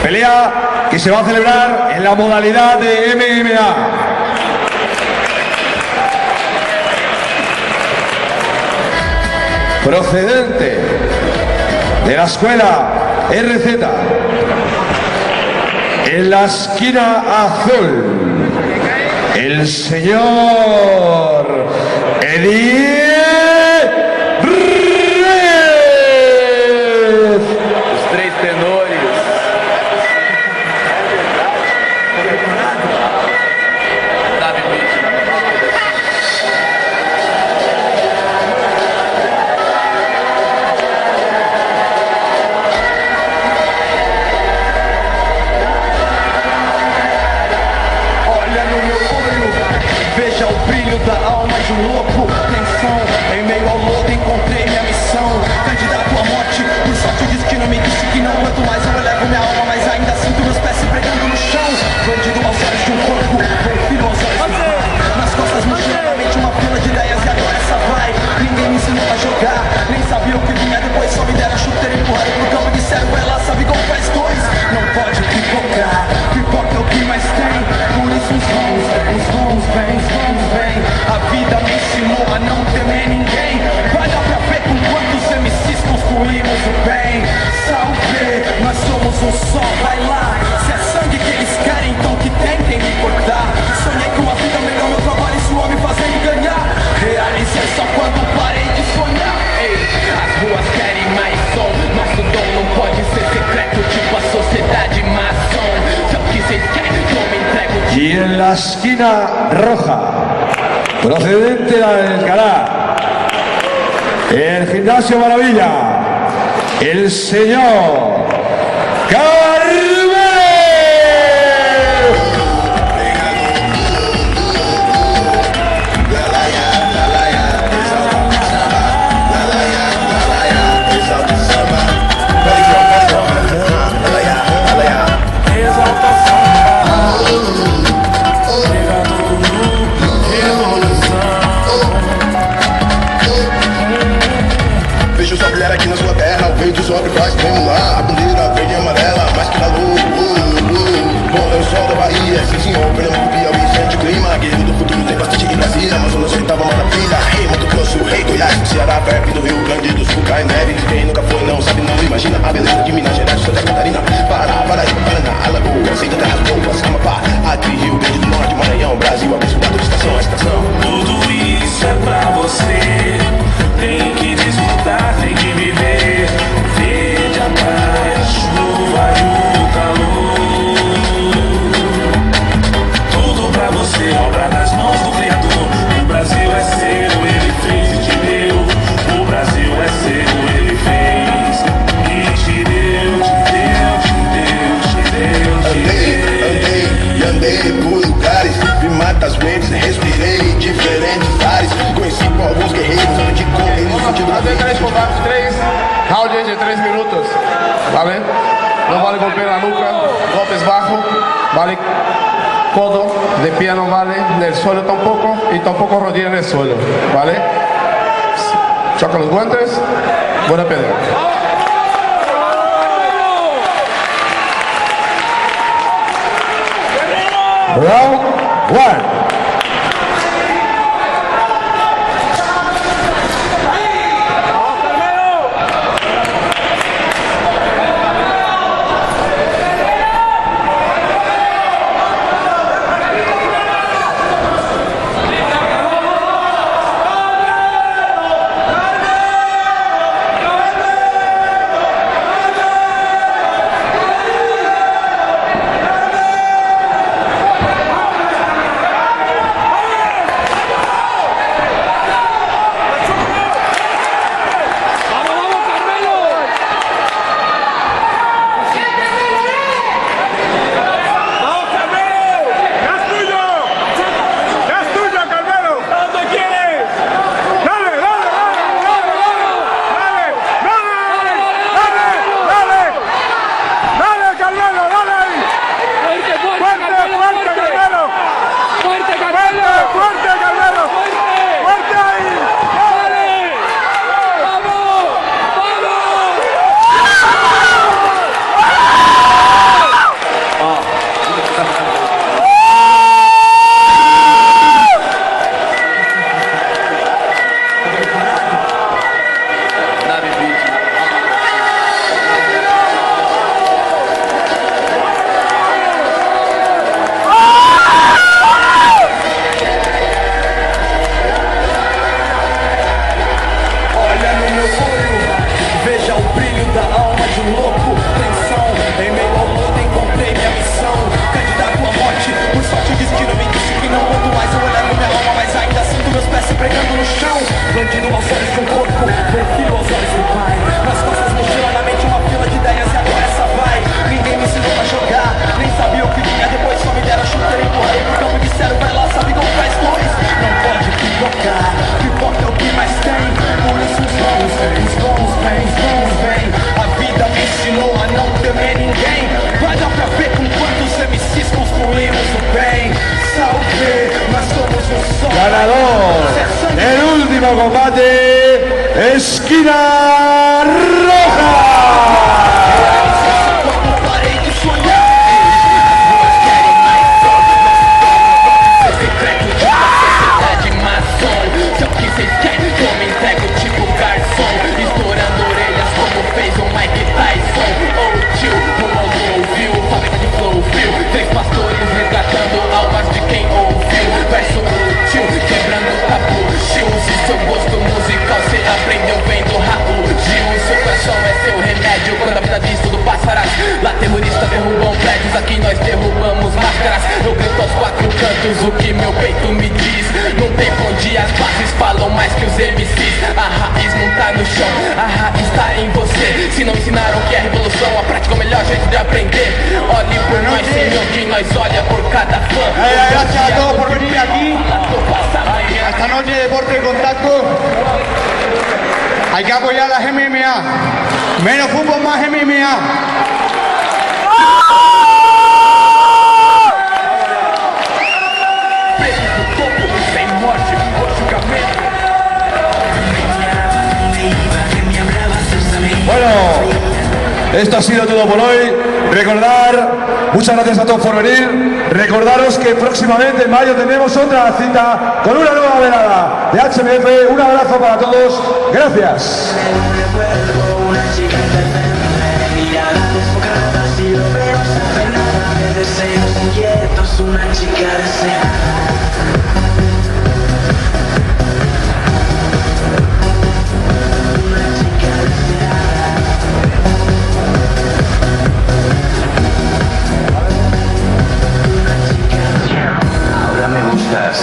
Pelea que se va a celebrar en la modalidad de MMA. Procedente de la escuela RZ, en la esquina azul, el señor Eddie Reyes. Os três tenores. Veja o brilho da alma de um louco. Tensão, em meio ao lodo encontrei minha missão. Candidato à morte, por sorte o destino me disse que não. Quanto mais eu elevo minha alma, mas ainda sinto meus pés se pregando no chão. Bandido aos olhos de um corpo, filho aos olhos do pai. Nas costas mochila na mente uma fila de ideias e agora essa vai. Ninguém me ensinou a jogar, nem sabia o que vinha depois. Só me deram chuteiro empurrado pro campo e disseram vai lá, sabe como faz dois. Não pode pipocar, pipoca é o que mais tem. Por isso os vãos vem. A vida me ensinou a não temer ninguém. Vai dar pra ver com quantos MCs construímos o bem. Salve, nós somos um só, vai lá. Se é sangue que eles querem, então que tentem me cortar. Sonhei com uma vida melhor, meu trabalho e suor me fazendo ganhar. Realizei só quando parei de sonhar. Ei, as ruas querem mais som. Nosso dom não pode ser secreto, tipo a sociedade maçom. Se eu quiser, eu me entrego. Y en la esquina roja, procedente de Alcalá, el Gimnasio Maravilla, el señor Carmen. Aqui na sua terra, o verde sobe, faz vem lá. A bandeira verde e amarela, mais que na lua. Bom, é o sol da Bahia, sim senhor. Pernambuco, Piauí, sente o clima. Guerreiro do futuro tem bastante em Brasília. Amazonas, oitava maravilha. Rei, Mato Grosso, Rei, Goiás, Ceará, perto do Rio Grande do Sul, cai neve. Quem nunca foi não sabe, não imagina a beleza de Minas Gerais, Santa Catarina, Pará, Paraíba, Paraná, Alagoas, Ceida, Terras Boas, Amapá, Acre, Rio Grande do Norte, Maranhão, Brasil, abençoado de estação a estação. Tudo isso é pra você. Tem que desfrutar, tem que viver. Verde a praia, a chuva e o calor. Tudo pra você, obra das mãos do Criador. O Brasil é seu, ele fez e te deu. O Brasil é seu, ele fez e te deu, te deu, te deu, te deu. Andei por lugares, vi matas verdes, respirei diferentes ares. Conheci com alguns guerreiros, aprendi com eles no sentido da vida. 3 combates, 3 rounds de 3 minutos, ¿vale? No vale golpe na nuca, golpes bajo, vale codo, de pie no vale, del suelo tampoco y tampoco rodilla en el suelo, ¿vale? Choca los guantes, buena pelea. Round 1. combate, esquina roja. Parei de sonhar. Querem mais drogas, secreto de uma sociedade maçom. Se é o que vocês querem, eu me entrego tipo garçom, estourando orelhas como fez o Mike Tyson. Ou tio, o mundo ouviu, fábrica de flow, viu? 3 pastores resgatando almas de quem ouviu. Verso tio, quebrando tabu. Gil, se seu gosto musical cê aprendeu vendo Raul Gil, seu coração é seu remédio. Quando a vida diz tudo passará. Lá terroristas derrubam prédios, aqui nós derrubamos máscaras. Eu grito aos 4 cantos o que meu peito me diz. Num tempo onde as bases falam mais que os MCs. A raiz não tá no chão, a raiz tá em você. Se não ensinaram que é revolução, a prática é o melhor jeito de aprender. Olhe por nós, Senhor, que nós olha por cada fã. Gracias a todos por venir aquí. Esta noche de Deporte de Contacto. Hay que apoyar a las MMA. Menos fútbol, más MMA. Sem morte, ou julgamento. Bueno, esto ha sido todo por hoy. Recordar, muchas gracias a todos por venir. Recordaros que próximamente en mayo tendremos otra cita con una nueva velada de HMF. Un abrazo para todos. Gracias. Recuerdo una chica indefendible, mirada desbocada, si lo veo no sabe nada de deseos inquietos, una chica deseada. Una chica deseada. Una chica deseada. Ahora me gustas.